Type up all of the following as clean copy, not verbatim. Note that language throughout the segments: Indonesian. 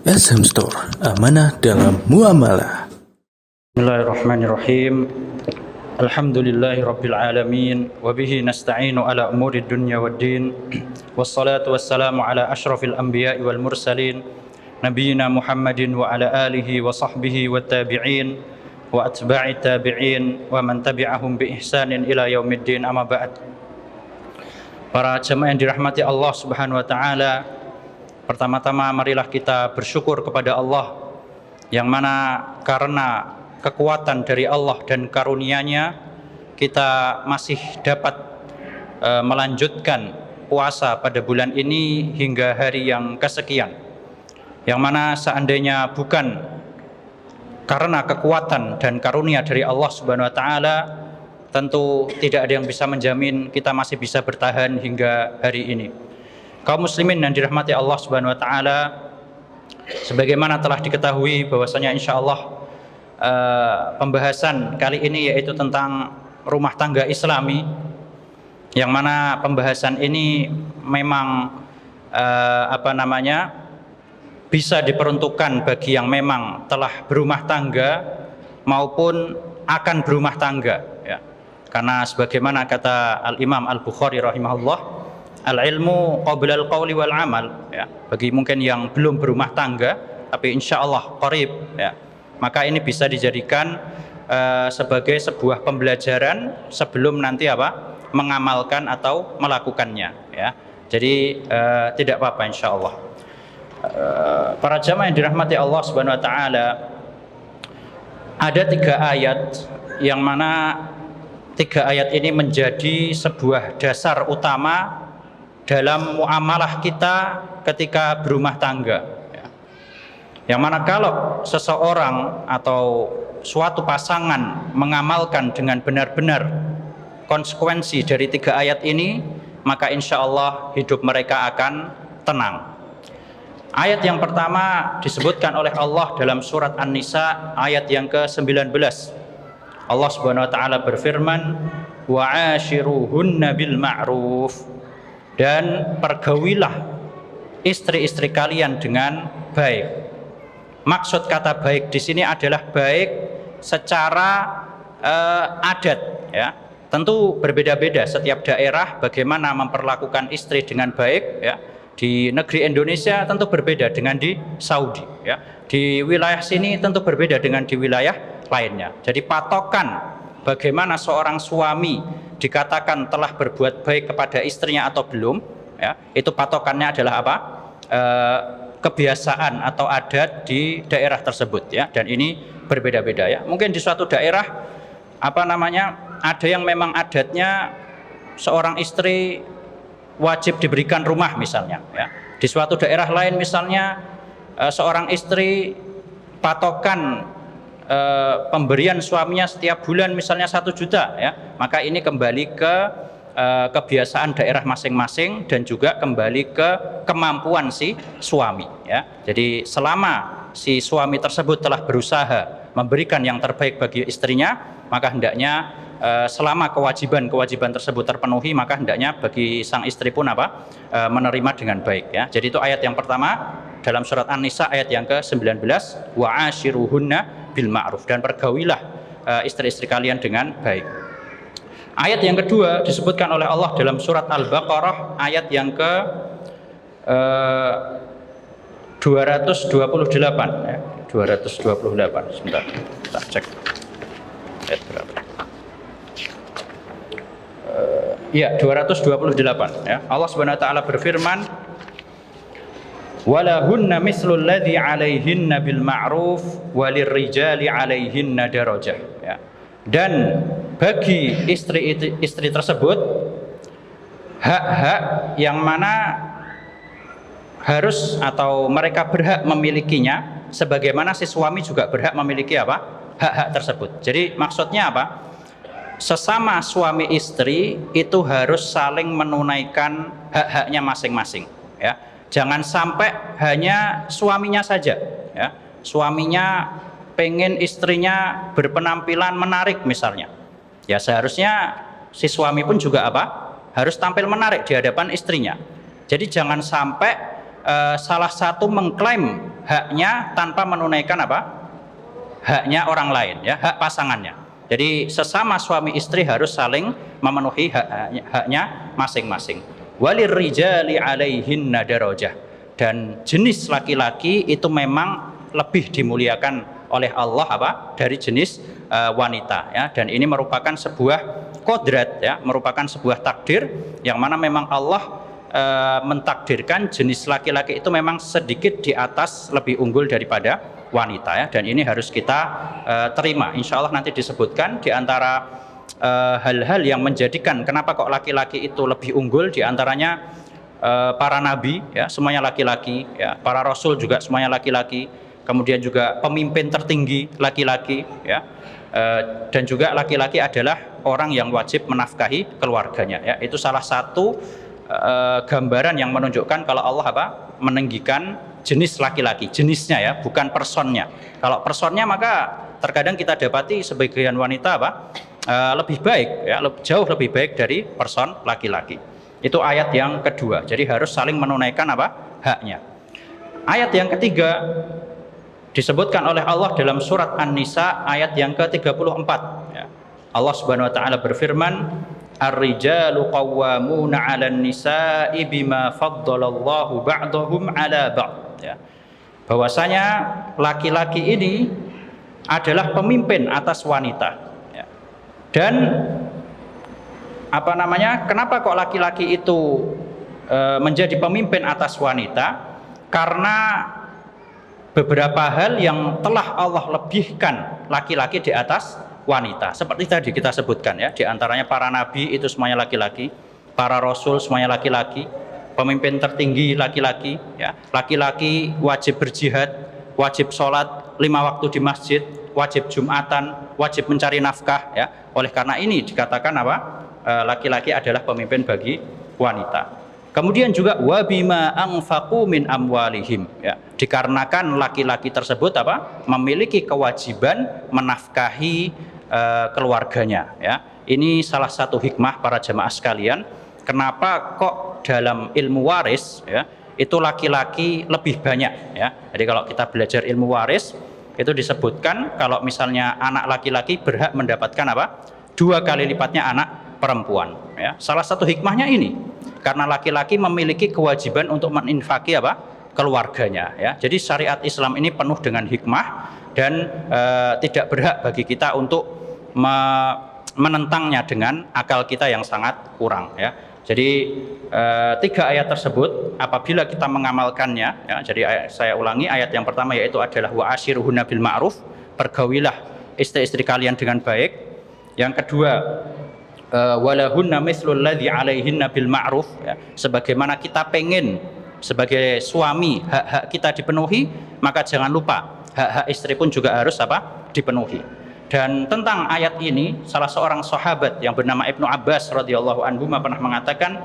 SM Store, amanah dalam muamalah. Bismillahirrahmanirrahim. Alhamdulillahi rabbil alamin wa bihi nasta'inu ala umuri dunya waddin. Wassalatu wassalamu ala asyrafil anbiya'i wal mursalin nabiyina Muhammadin wa ala alihi wa sahbihi wa tabi'in wa atba'i tabi'in wa man tabi'ahum bi ihsanin ila yaumiddin, amma ba'd. Para jemaah yang dirahmati Allah Subhanahu wa taala, pertama-tama marilah kita bersyukur kepada Allah yang mana karena kekuatan dari Allah dan karunia-Nya kita masih dapat melanjutkan puasa pada bulan ini hingga hari yang kesekian, yang mana seandainya bukan karena kekuatan dan karunia dari Allah Subhanahu wa taala, tentu tidak ada yang bisa menjamin kita masih bisa bertahan hingga hari ini. Kaum muslimin yang dirahmati Allah Subhanahu wa taala, sebagaimana telah diketahui bahwasanya insyaallah pembahasan kali ini yaitu tentang rumah tangga Islami, yang mana pembahasan ini memang bisa diperuntukkan bagi yang memang telah berumah tangga maupun akan berumah tangga, ya. Karena sebagaimana kata Al-Imam Al-Bukhari rahimahullah, al-ilmu qabla al-qawli wal amal, ya. Bagi mungkin yang belum berumah tangga tapi insyaallah qarib, ya, maka ini bisa dijadikan sebagai sebuah pembelajaran sebelum nanti mengamalkan atau melakukannya, ya. Jadi tidak apa-apa insyaallah. Para jamaah yang dirahmati Allah Subhanahu wa taala, ada 3 ayat yang mana 3 ayat ini menjadi sebuah dasar utama dalam muamalah kita ketika berumah tangga, ya. Yang mana kalau seseorang atau suatu pasangan mengamalkan dengan benar-benar konsekuensi dari 3 ayat ini, maka insya Allah hidup mereka akan tenang. Ayat yang pertama disebutkan oleh Allah dalam surat An-Nisa ayat yang ke-19. Allah Subhanahu wa taala berfirman, wa'ashiruhunna bil ma'ruf, dan pergaulilah istri-istri kalian dengan baik. Maksud kata baik di sini adalah baik secara adat, ya. Tentu berbeda-beda setiap daerah bagaimana memperlakukan istri dengan baik, ya. Di negeri Indonesia tentu berbeda dengan di Saudi, ya. Di wilayah sini tentu berbeda dengan di wilayah lainnya. Jadi patokan bagaimana seorang suami dikatakan telah berbuat baik kepada istrinya atau belum, ya, itu patokannya adalah kebiasaan atau adat di daerah tersebut, ya. Dan ini berbeda-beda, ya. Mungkin di suatu daerah ada yang memang adatnya seorang istri wajib diberikan rumah misalnya, ya. Di suatu daerah lain misalnya seorang istri patokan pemberian suaminya setiap bulan misalnya 1 juta, ya. Maka ini kembali ke kebiasaan daerah masing-masing dan juga kembali ke kemampuan si suami, ya. Jadi selama si suami tersebut telah berusaha memberikan yang terbaik bagi istrinya, maka hendaknya selama kewajiban tersebut terpenuhi, maka hendaknya bagi sang istri pun menerima dengan baik, ya. Jadi itu ayat yang pertama dalam surat An-Nisa ayat yang ke-19, wa'ashiruhunna bil ma'ruf, dan pergaulilah istri-istri kalian dengan baik. Ayat yang kedua disebutkan oleh Allah dalam surat Al-Baqarah ayat yang ke 228, ya. 228. Sebentar, kita cek ayat berapa. Ya, 228, ya. Allah Subhanahu wa taala berfirman, walahunna mislul ladzi 'alaihinna bil ma'ruf walirrijali 'alaihinna darajah, ya. Dan bagi istri tersebut hak-hak yang mana harus atau mereka berhak memilikinya, sebagaimana si suami juga berhak memiliki hak-hak tersebut. Jadi maksudnya sesama suami istri itu harus saling menunaikan hak-haknya masing-masing, ya. Jangan sampai hanya suaminya saja, ya. Suaminya pengen istrinya berpenampilan menarik misalnya, ya seharusnya si suami pun juga harus tampil menarik di hadapan istrinya. Jadi jangan sampai salah satu mengklaim haknya tanpa menunaikan apa? Haknya orang lain, ya, hak pasangannya. Jadi sesama suami istri harus saling memenuhi haknya masing-masing. Walirrijali 'alaihinna darajah. Dan jenis laki-laki itu memang lebih dimuliakan oleh Allah apa? Dari jenis wanita, ya. Dan ini merupakan sebuah kodrat, ya, merupakan sebuah takdir yang mana memang Allah mentakdirkan jenis laki-laki itu memang sedikit di atas, lebih unggul daripada wanita, ya. Dan ini harus kita terima. Insya Allah nanti disebutkan di antara hal-hal yang menjadikan kenapa kok laki-laki itu lebih unggul, di antaranya para nabi, ya, semuanya laki-laki, ya, para rasul juga semuanya laki-laki, kemudian juga pemimpin tertinggi laki-laki, ya. Dan juga laki-laki adalah orang yang wajib menafkahi keluarganya, ya. Itu salah satu gambaran yang menunjukkan kalau Allah apa? Meninggikan jenis laki-laki, jenisnya, ya, bukan personnya. Kalau personnya maka terkadang kita dapati sebagian wanita apa? Lebih baik, ya, jauh lebih baik dari person laki-laki. Itu ayat yang kedua. Jadi harus saling menunaikan apa? Haknya. Ayat yang ketiga disebutkan oleh Allah dalam surat An-Nisa ayat yang ke-34, ya. Allah Subhanahu wa taala berfirman, "Ar-rijalu qawwamuna 'alan nisa'i bima faddalallahu ba'dahum 'ala ba'd." Ya. Bahwasanya laki-laki ini adalah pemimpin atas wanita, ya. Dan apa namanya? Kenapa kok laki-laki itu menjadi pemimpin atas wanita? Karena beberapa hal yang telah Allah lebihkan laki-laki di atas wanita. Seperti tadi kita sebutkan, ya, di antaranya para nabi itu semuanya laki-laki, para rasul semuanya laki-laki, pemimpin tertinggi laki-laki, ya. Laki-laki wajib berjihad, wajib sholat 5 waktu di masjid, wajib jumatan, wajib mencari nafkah, ya. Oleh karena ini dikatakan apa? Laki-laki adalah pemimpin bagi wanita. Kemudian juga wabima anfaqu min amwalihim, ya. Dikarenakan laki-laki tersebut apa? Memiliki kewajiban menafkahi keluarganya, ya. Ini salah satu hikmah para jamaah sekalian. Kenapa kok dalam ilmu waris, ya, itu laki-laki lebih banyak, ya. Jadi kalau kita belajar ilmu waris itu disebutkan kalau misalnya anak laki-laki berhak mendapatkan apa? 2 kali lipatnya anak perempuan, ya. Salah satu hikmahnya ini karena laki-laki memiliki kewajiban untuk meninfaki apa? Keluarganya, ya. Jadi syariat Islam ini penuh dengan hikmah dan tidak berhak bagi kita untuk menentangnya dengan akal kita yang sangat kurang, ya. Jadi 3 ayat tersebut apabila kita mengamalkannya, ya. Jadi saya ulangi, ayat yang pertama yaitu adalah wa ashiruhunna bil ma'ruf, pergaulilah istri-istri kalian dengan baik. Yang kedua, walahunna mithlul ladzi 'alaihinna bil ma'ruf, ya. Sebagaimana kita pengen sebagai suami hak-hak kita dipenuhi, maka jangan lupa hak-hak istri pun juga harus apa? Dipenuhi. Dan tentang ayat ini salah seorang sahabat yang bernama Ibnu Abbas radhiyallahu anhu pernah mengatakan,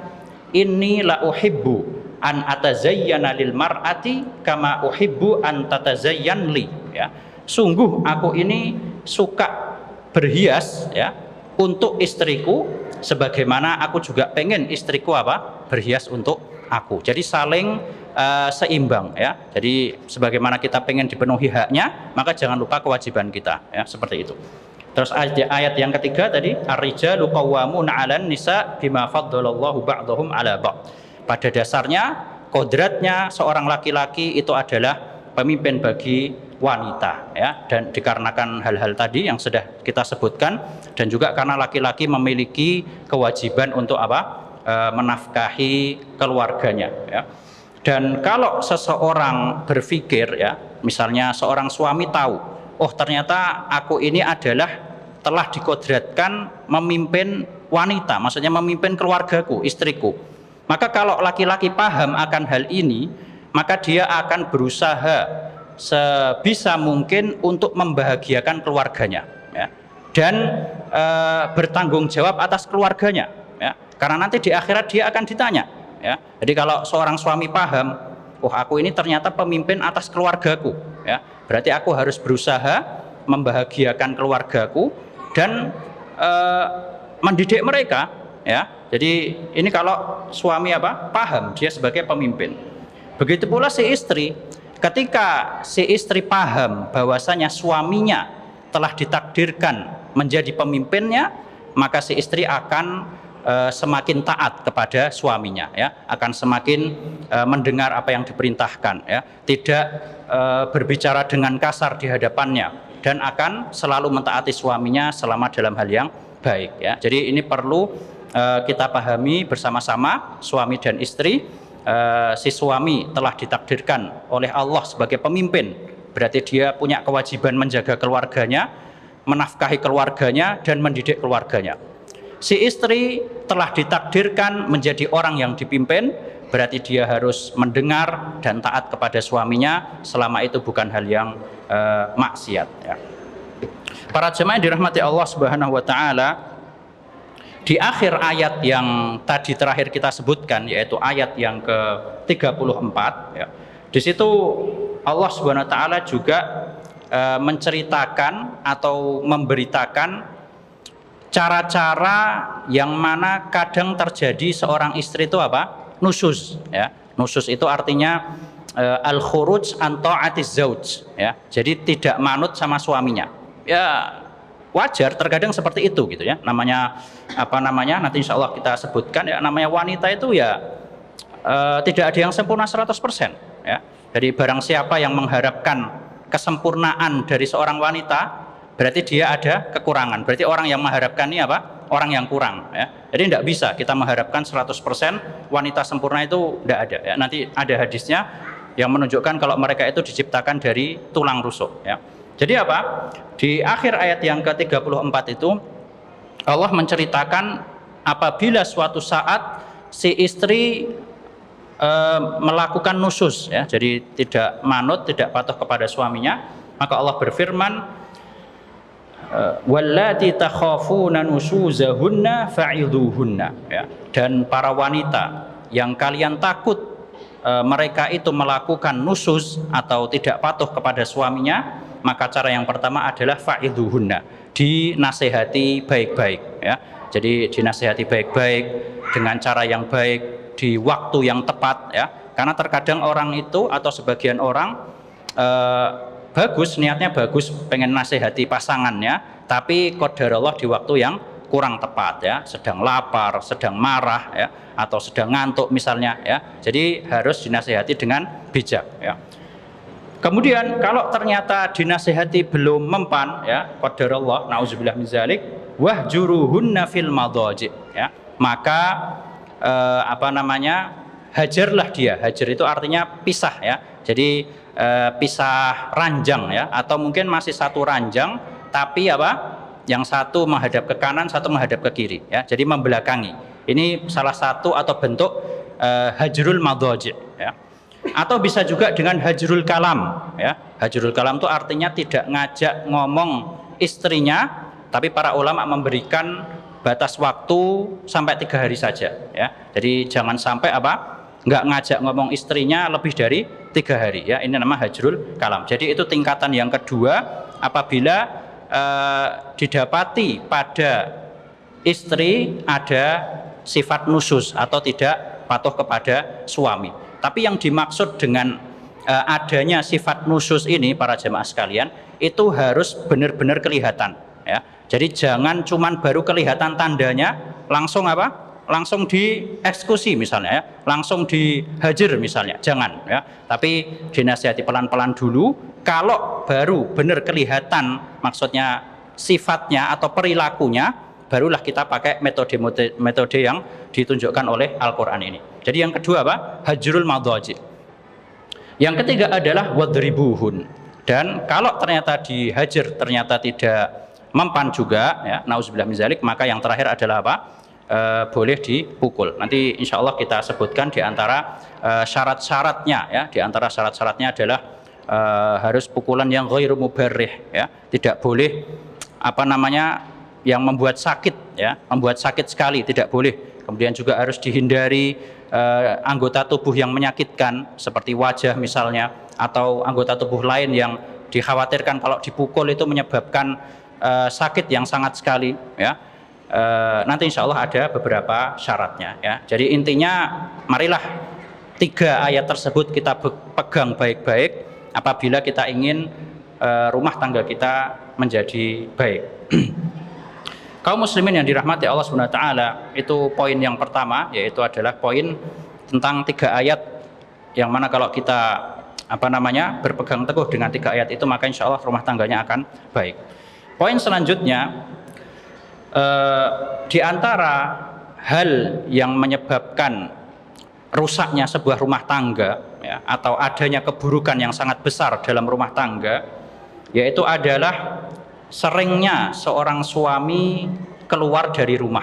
inni la uhibbu an atazayyana lil mar'ati kama uhibbu an tatazayyan li, ya. Sungguh aku ini suka berhias, ya, untuk istriku sebagaimana aku juga pengen istriku apa? Berhias untuk aku. Jadi saling seimbang, ya. Jadi sebagaimana kita pengen dipenuhi haknya, maka jangan lupa kewajiban kita, ya, seperti itu. Terus ayat yang ketiga tadi, ar-rijalu qawwamuna 'alan nisa bima faddalallahu ba'dahum 'ala ba'd. Pada dasarnya kodratnya seorang laki-laki itu adalah pemimpin bagi wanita, ya. Dan dikarenakan hal-hal tadi yang sudah kita sebutkan, dan juga karena laki-laki memiliki kewajiban untuk apa? Menafkahi keluarganya, ya. Dan kalau seseorang berpikir, ya, misalnya seorang suami tahu, oh ternyata aku ini adalah telah dikodratkan memimpin wanita, maksudnya memimpin keluargaku, istriku. Maka kalau laki-laki paham akan hal ini, maka dia akan berusaha sebisa mungkin untuk membahagiakan keluarganya, ya. Dan bertanggung jawab atas keluarganya, ya. Karena nanti di akhirat dia akan ditanya, ya. Jadi kalau seorang suami paham, oh aku ini ternyata pemimpin atas keluargaku, ya, berarti aku harus berusaha membahagiakan keluargaku dan mendidik mereka, ya. Jadi ini kalau suami apa? Paham dia sebagai pemimpin. Begitu pula si istri, ketika si istri paham bahwasanya suaminya telah ditakdirkan menjadi pemimpinnya, maka si istri akan semakin taat kepada suaminya, ya, akan semakin mendengar apa yang diperintahkan, ya, tidak berbicara dengan kasar di hadapannya, dan akan selalu mentaati suaminya selama dalam hal yang baik, ya. Jadi ini perlu kita pahami bersama-sama, suami dan istri. Si suami telah ditakdirkan oleh Allah sebagai pemimpin, berarti dia punya kewajiban menjaga keluarganya, menafkahi keluarganya, dan mendidik keluarganya. Si istri telah ditakdirkan menjadi orang yang dipimpin, berarti dia harus mendengar dan taat kepada suaminya selama itu bukan hal yang maksiat, ya. Para jemaah yang dirahmati Allah Subhanahu wa taala, di akhir ayat yang tadi terakhir kita sebutkan, yaitu ayat yang ke-34, ya, di situ Allah Subhanahu wa taala juga menceritakan atau memberitakan cara-cara yang mana kadang terjadi seorang istri itu apa? Nusyuz, ya. Nusyuz itu artinya al-khuruj an ta'atiz zauj, ya. Jadi tidak manut sama suaminya. Ya, wajar terkadang seperti itu gitu, ya. Namanya nanti insya Allah kita sebutkan, ya, namanya wanita itu ya tidak ada yang sempurna 100%, ya. Jadi barang siapa yang mengharapkan kesempurnaan dari seorang wanita, berarti dia ada kekurangan. Berarti orang yang mengharapkan ini apa? Orang yang kurang, ya. Jadi tidak bisa kita mengharapkan 100% wanita sempurna, itu tidak ada, ya. Nanti ada hadisnya yang menunjukkan kalau mereka itu diciptakan dari tulang rusuk, ya. Jadi apa? Di akhir ayat yang ke-34 itu Allah menceritakan apabila suatu saat si istri melakukan nusyuz, ya, jadi tidak manut, tidak patuh kepada suaminya, maka Allah berfirman, wallati takhafuna nusyuzahunna fa'idhuhunna, ya. Dan para wanita yang kalian takut mereka itu melakukan nusyuz atau tidak patuh kepada suaminya, maka cara yang pertama adalah fa'idhuhunna, dinasehati baik-baik, ya. Jadi dinasehati baik-baik dengan cara yang baik, di waktu yang tepat, ya. Karena terkadang orang itu atau sebagian orang bagus, niatnya bagus, pengen nasihati pasangannya, tapi qadarullah di waktu yang kurang tepat, ya. Sedang lapar, sedang marah, ya, atau sedang ngantuk misalnya, ya. Jadi harus dinasihati dengan bijak, ya. Kemudian kalau ternyata dinasihati belum mempan, ya, qadarullah, nauzubillah min dzalik, wahjuruhunna fil madhaji, ya. Maka hajarlah dia. Hajar itu artinya pisah, ya. Jadi pisah ranjang, ya, atau mungkin masih satu ranjang tapi yang satu menghadap ke kanan, satu menghadap ke kiri, ya. Jadi membelakangi. Ini salah satu atau bentuk hajrul madhaji, ya. Atau bisa juga dengan hajrul kalam, ya. Hajrul kalam itu artinya tidak ngajak ngomong istrinya, tapi para ulama memberikan batas waktu sampai 3 hari saja, ya. Jadi jangan sampai nggak ngajak ngomong istrinya lebih dari 3 hari, ya. Ini nama hajrul kalam. Jadi itu tingkatan yang kedua apabila didapati pada istri ada sifat nusyuz atau tidak patuh kepada suami. Tapi yang dimaksud dengan adanya sifat nusyuz ini, para jemaah sekalian, itu harus benar-benar kelihatan, ya. Jadi jangan cuman baru kelihatan tandanya langsung langsung dieksekusi misalnya, ya, langsung dihajar misalnya, jangan, ya. Tapi dinasihati pelan-pelan dulu. Kalau baru benar kelihatan, maksudnya sifatnya atau perilakunya, barulah kita pakai metode yang ditunjukkan oleh Al-Quran ini. Jadi yang kedua hajrul madhaji. Yang ketiga adalah wadribuhun. Dan kalau ternyata dihajar ternyata tidak mempan juga, ya, nauzubillah min dzalik, maka yang terakhir adalah boleh dipukul. Nanti insya Allah kita sebutkan di antara syarat-syaratnya, ya. Di antara syarat-syaratnya adalah harus pukulan yang ghairu mubarrih, ya. Tidak boleh yang membuat sakit, ya, membuat sakit sekali, tidak boleh. Kemudian juga harus dihindari anggota tubuh yang menyakitkan seperti wajah misalnya, atau anggota tubuh lain yang dikhawatirkan kalau dipukul itu menyebabkan sakit yang sangat sekali, ya. Nanti insya Allah ada beberapa syaratnya, ya. Jadi intinya marilah tiga ayat tersebut kita pegang baik-baik apabila kita ingin rumah tangga kita menjadi baik. Kaum muslimin yang dirahmati Allah Subhanahu wa taala, itu poin yang pertama, yaitu adalah poin tentang tiga ayat yang mana kalau kita berpegang teguh dengan tiga ayat itu, maka insya Allah rumah tangganya akan baik. Poin selanjutnya, di antara hal yang menyebabkan rusaknya sebuah rumah tangga, ya, atau adanya keburukan yang sangat besar dalam rumah tangga, yaitu adalah seringnya seorang suami keluar dari rumah,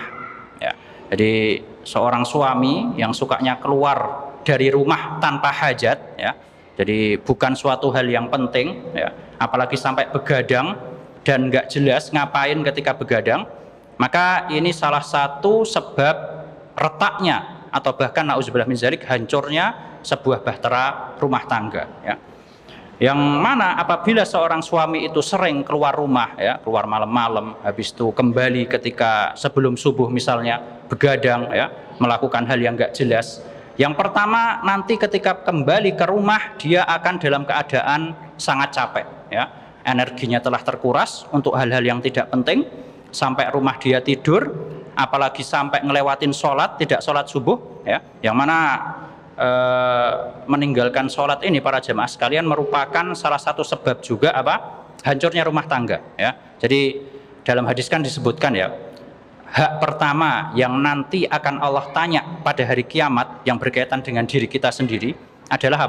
ya. Jadi seorang suami yang sukanya keluar dari rumah tanpa hajat, ya, jadi bukan suatu hal yang penting, ya, apalagi sampai begadang dan nggak jelas ngapain ketika begadang, maka ini salah satu sebab retaknya atau bahkan na'udzubillah min dzalik hancurnya sebuah bahtera rumah tangga, ya. Yang mana apabila seorang suami itu sering keluar rumah, ya, keluar malam-malam, habis itu kembali ketika sebelum subuh misalnya, begadang, ya, melakukan hal yang nggak jelas. Yang pertama, nanti ketika kembali ke rumah dia akan dalam keadaan sangat capek, ya. Energinya telah terkuras untuk hal-hal yang tidak penting, sampai rumah dia tidur, apalagi sampai ngelewatin sholat, tidak sholat subuh, ya, yang mana meninggalkan sholat ini para jemaah sekalian merupakan salah satu sebab juga hancurnya rumah tangga, ya. Jadi dalam hadis kan disebutkan, ya, hak pertama yang nanti akan Allah tanya pada hari kiamat yang berkaitan dengan diri kita sendiri adalah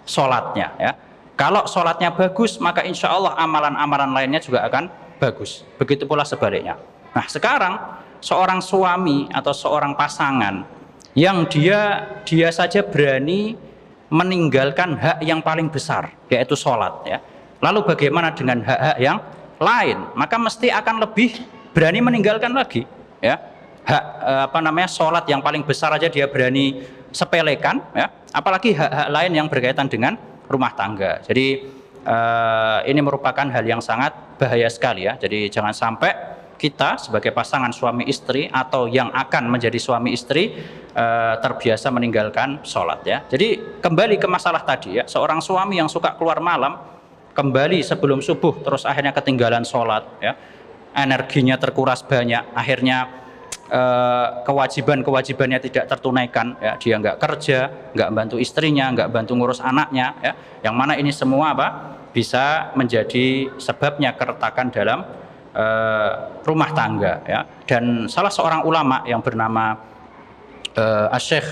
sholatnya, ya. Kalau sholatnya bagus, maka insya Allah amalan-amalan lainnya juga akan bagus. Begitu pula sebaliknya. Nah, sekarang seorang suami atau seorang pasangan yang dia saja berani meninggalkan hak yang paling besar, yaitu sholat, ya. Lalu bagaimana dengan hak-hak yang lain? Maka mesti akan lebih berani meninggalkan lagi, ya. Hak sholat yang paling besar aja dia berani sepelekan, ya. Apalagi hak-hak lain yang berkaitan dengan rumah tangga. Jadi ini merupakan hal yang sangat bahaya sekali, ya. Jadi jangan sampai kita sebagai pasangan suami istri atau yang akan menjadi suami istri terbiasa meninggalkan sholat, ya. Jadi kembali ke masalah tadi, ya, seorang suami yang suka keluar malam, kembali sebelum subuh terus akhirnya ketinggalan sholat, ya, energinya terkuras banyak, akhirnya kewajibannya tidak tertunaikan, ya. Dia nggak kerja, nggak bantu istrinya, nggak bantu ngurus anaknya, ya. Yang mana ini semua bisa menjadi sebabnya keretakan dalam rumah tangga, ya. Dan salah seorang ulama yang bernama Asy-Syaikh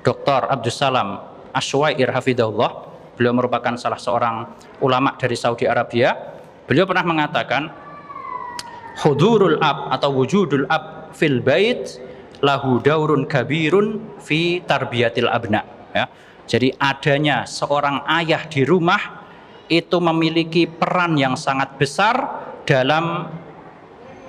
Dr. Abdussalam Asy-Syuair hafidhahullah, beliau merupakan salah seorang ulama dari Saudi Arabia. Beliau pernah mengatakan, hudurul ab atau wujudul ab fil bait lahu daurun kabirun fi tarbiyatil abna, ya. Jadi adanya seorang ayah di rumah itu memiliki peran yang sangat besar dalam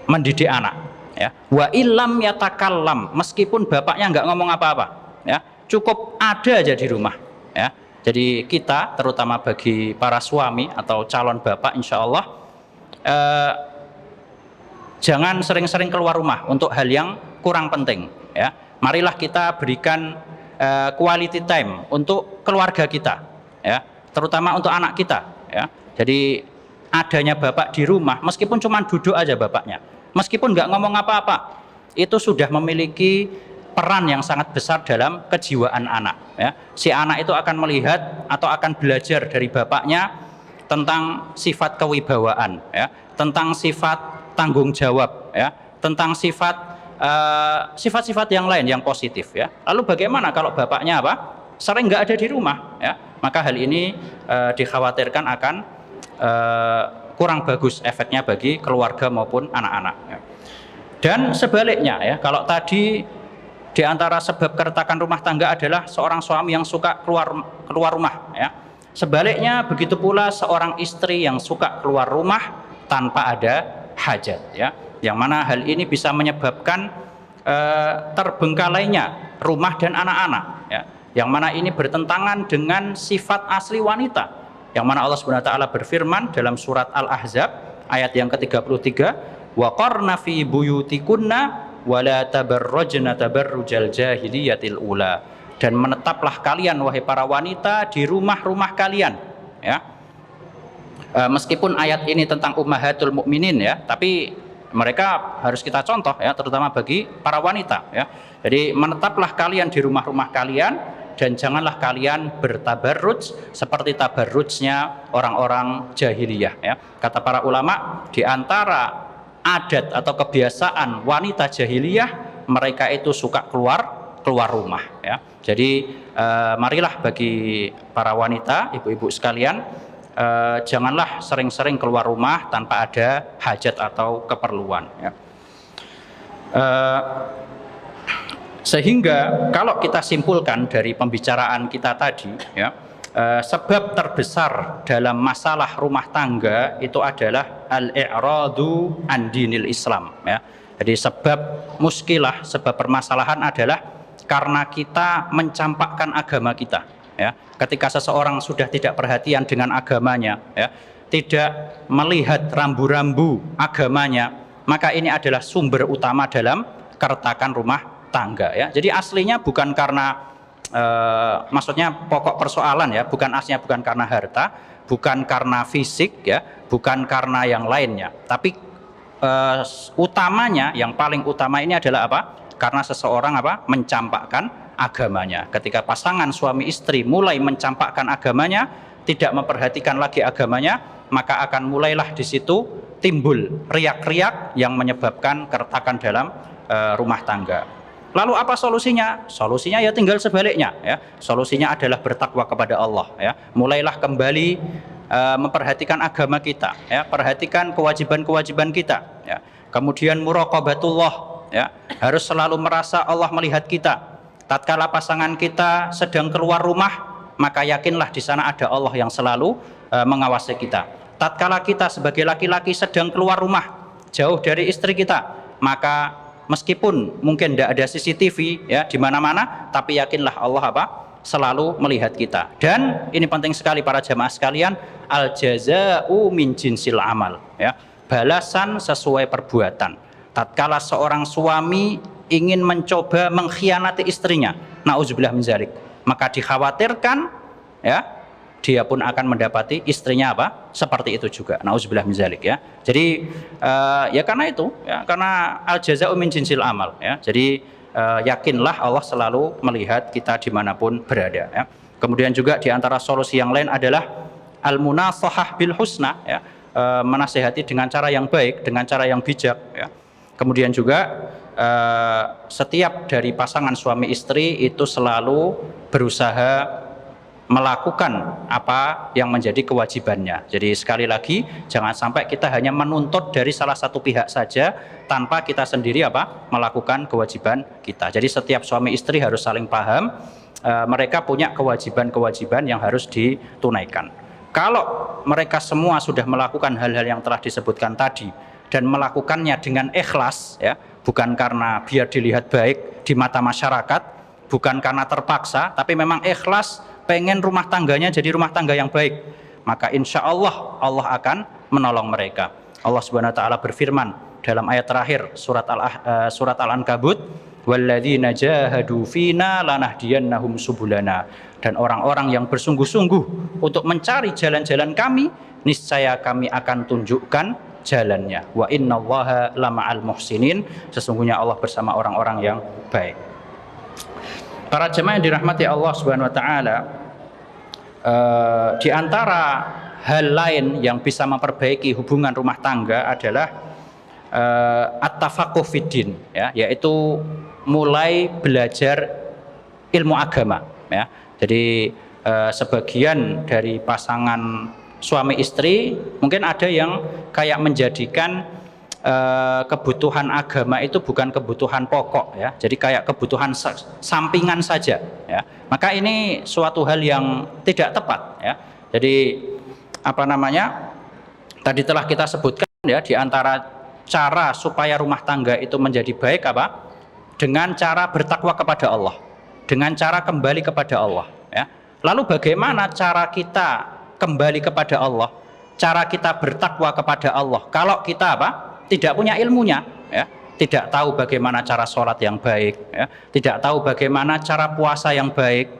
mendidik anak, ya. Wa illam yatakallam, meskipun bapaknya nggak ngomong apa-apa, ya, cukup ada aja di rumah, ya. Jadi kita, terutama bagi para suami atau calon bapak, insya Allah jangan sering-sering keluar rumah untuk hal yang kurang penting, ya. Marilah kita berikan quality time untuk keluarga kita, ya, terutama untuk anak kita, ya. Jadi adanya bapak di rumah, meskipun cuma duduk aja bapaknya, meskipun nggak ngomong apa-apa, itu sudah memiliki peran yang sangat besar dalam kejiwaan anak, ya. Si anak itu akan melihat atau akan belajar dari bapaknya tentang sifat kewibawaan, ya, tentang sifat tanggung jawab, ya, tentang sifat-sifat yang lain yang positif, ya. Lalu bagaimana kalau bapaknya sering nggak ada di rumah, ya? Maka hal ini dikhawatirkan akan kurang bagus efeknya bagi keluarga maupun anak-anak, ya. Dan sebaliknya, ya, kalau tadi di antara sebab keretakan rumah tangga adalah seorang suami yang suka keluar rumah, ya. Sebaliknya begitu pula seorang istri yang suka keluar rumah tanpa ada hajat, ya. Yang mana hal ini bisa menyebabkan terbengkalainya rumah dan anak-anak, ya. Yang mana ini bertentangan dengan sifat asli wanita. Yang mana Allah Subhanahu wa taala berfirman dalam surat Al-Ahzab ayat yang ke-33, wa qarna fi buyutikunna wa la tabarrajna tabarrujal jahiliyatil ula. dan menetaplah kalian wahai para wanita di rumah-rumah kalian, ya. Meskipun ayat ini tentang ummahatul mukminin, ya, tapi mereka harus kita contoh, ya, terutama bagi para wanita, ya. Jadi menetaplah kalian di rumah-rumah kalian dan janganlah kalian bertabarruj seperti tabarrujnya orang-orang jahiliyah, ya. Kata para ulama, di antara adat atau kebiasaan wanita jahiliyah, mereka itu suka keluar rumah, ya. Jadi marilah bagi para wanita, ibu-ibu sekalian, janganlah sering-sering keluar rumah tanpa ada hajat atau keperluan, ya. Sehingga kalau kita simpulkan dari pembicaraan kita tadi, ya, sebab terbesar dalam masalah rumah tangga itu adalah al-i'radu an dinil Islam, ya. Jadi sebab muskilah, sebab permasalahan adalah karena kita mencampakkan agama kita, ya. Ketika seseorang sudah tidak perhatian dengan agamanya, ya, tidak melihat rambu-rambu agamanya, maka ini adalah sumber utama dalam keretakan rumah tangga, ya. Jadi aslinya bukan karena maksudnya pokok persoalan, ya, bukan aslinya bukan karena harta, bukan karena fisik, ya, bukan karena yang lainnya, tapi utamanya, yang paling utama ini adalah apa? Karena seseorang apa? Mencampakkan agamanya. Ketika pasangan suami istri mulai mencampakkan agamanya, tidak memperhatikan lagi agamanya, maka akan mulailah di situ timbul riak-riak yang menyebabkan keretakan dalam rumah tangga. Lalu apa solusinya? Solusinya ya tinggal sebaliknya, ya. Solusinya adalah bertakwa kepada Allah, ya. Mulailah kembali memperhatikan agama kita, ya. Perhatikan kewajiban-kewajiban kita, ya. Kemudian muraqabatullah, ya, harus selalu merasa Allah melihat kita. Tatkala pasangan kita sedang keluar rumah, maka yakinlah di sana ada Allah yang selalu mengawasi kita. Tatkala kita sebagai laki-laki sedang keluar rumah jauh dari istri kita, maka meskipun mungkin tidak ada CCTV, ya, di mana-mana, tapi yakinlah Allah apa? Selalu melihat kita. Dan ini penting sekali para jamaah sekalian, al jaza'u min jinsil amal, ya. Balasan sesuai perbuatan. Tatkala seorang suami ingin mencoba mengkhianati istrinya, nauzubillah min dzalik, maka dikhawatirkan, ya, dia pun akan mendapati istrinya apa? Seperti itu juga, nauzubillah min dzalik, ya. Jadi ya karena itu, ya, karena al jazaa'u min jinsil amal, ya. Jadi yakinlah Allah selalu melihat kita dimanapun berada, ya. Kemudian juga di antara solusi yang lain adalah al munasahah bil husna, ya, menasihati dengan cara yang baik, dengan cara yang bijak, ya. Kemudian juga setiap dari pasangan suami istri itu selalu berusaha melakukan apa yang menjadi kewajibannya. Jadi sekali lagi, jangan sampai kita hanya menuntut dari salah satu pihak saja tanpa kita sendiri apa? Melakukan kewajiban kita. Jadi setiap suami istri harus saling paham, mereka punya kewajiban-kewajiban yang harus ditunaikan. Kalau mereka semua sudah melakukan hal-hal yang telah disebutkan tadi dan melakukannya dengan ikhlas, ya, bukan karena biar dilihat baik di mata masyarakat, bukan karena terpaksa, tapi memang ikhlas pengen rumah tangganya jadi rumah tangga yang baik, maka insya Allah Allah akan menolong mereka. Allah Subhanahu wa taala berfirman dalam ayat terakhir surat Al-Ankabut, walladzina jahadu fina lanahdiyannahum subulana, dan orang-orang yang bersungguh-sungguh untuk mencari jalan-jalan kami, niscaya kami akan tunjukkan jalannya. Wa innallaha lama'al muhsinin, sesungguhnya Allah bersama orang-orang yang baik. Para jemaah yang dirahmati Allah Subhanahu wa taala, di antara hal lain yang bisa memperbaiki hubungan rumah tangga adalah at-tafaqquh fiddin, ya, yaitu mulai belajar ilmu agama, ya. Jadi sebagian dari pasangan suami istri mungkin ada yang kayak menjadikan kebutuhan agama itu bukan kebutuhan pokok, ya. Jadi kayak kebutuhan sampingan saja, ya. Maka ini suatu hal yang tidak tepat, ya. Jadi apa namanya? Tadi telah kita sebutkan, ya, di antara cara supaya rumah tangga itu menjadi baik apa? Dengan cara bertakwa kepada Allah, dengan cara kembali kepada Allah, ya. Lalu bagaimana cara kita kembali kepada Allah? Cara kita bertakwa kepada Allah kalau kita apa? Tidak punya ilmunya, ya. tidak tahu bagaimana cara sholat yang baik, ya, tidak tahu bagaimana cara puasa yang baik,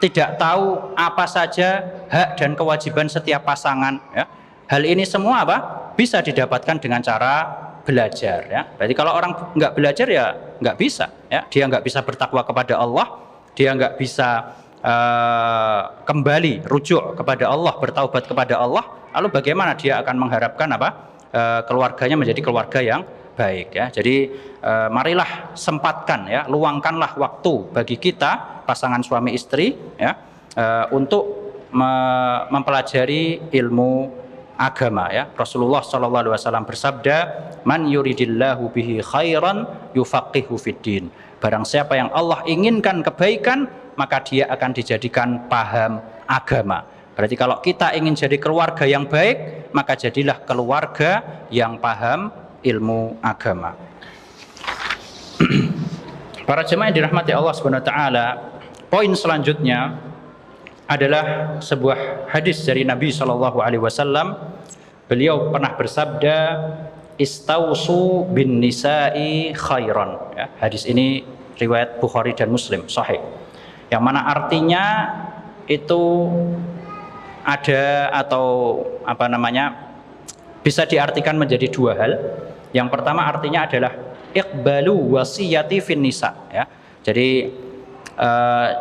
tidak tahu apa saja hak dan kewajiban setiap pasangan. Ya. Hal ini semua apa? Bisa didapatkan dengan cara belajar. Ya. Berarti kalau orang nggak belajar ya nggak bisa. Ya. Dia nggak bisa bertakwa kepada Allah, dia nggak bisa kembali rujuk kepada Allah, bertaubat kepada Allah. Lalu bagaimana dia akan mengharapkan apa? Keluarganya menjadi keluarga yang baik, ya. Jadi marilah sempatkan, ya, luangkanlah waktu bagi kita pasangan suami istri, ya, untuk mempelajari ilmu agama, ya. Rasulullah SAW bersabda, man yuridillahu bihi khairan yufaqihu fiddin. Barang siapa yang Allah inginkan kebaikan, maka dia akan dijadikan paham agama. Berarti kalau kita ingin jadi keluarga yang baik, maka jadilah keluarga yang paham ilmu agama. Para jemaah yang dirahmati Allah Subhanahu wa taala, poin selanjutnya adalah sebuah hadis dari Nabi Shallallahu alaihi wasallam. Beliau pernah bersabda, "Istausu bin nisa'i khairan." Ya, hadis ini riwayat Bukhari dan Muslim, sahih. Yang mana artinya itu ada atau apa namanya bisa diartikan menjadi dua hal. Yang pertama artinya adalah iqbalu wasiyati fin nisa, ya. Jadi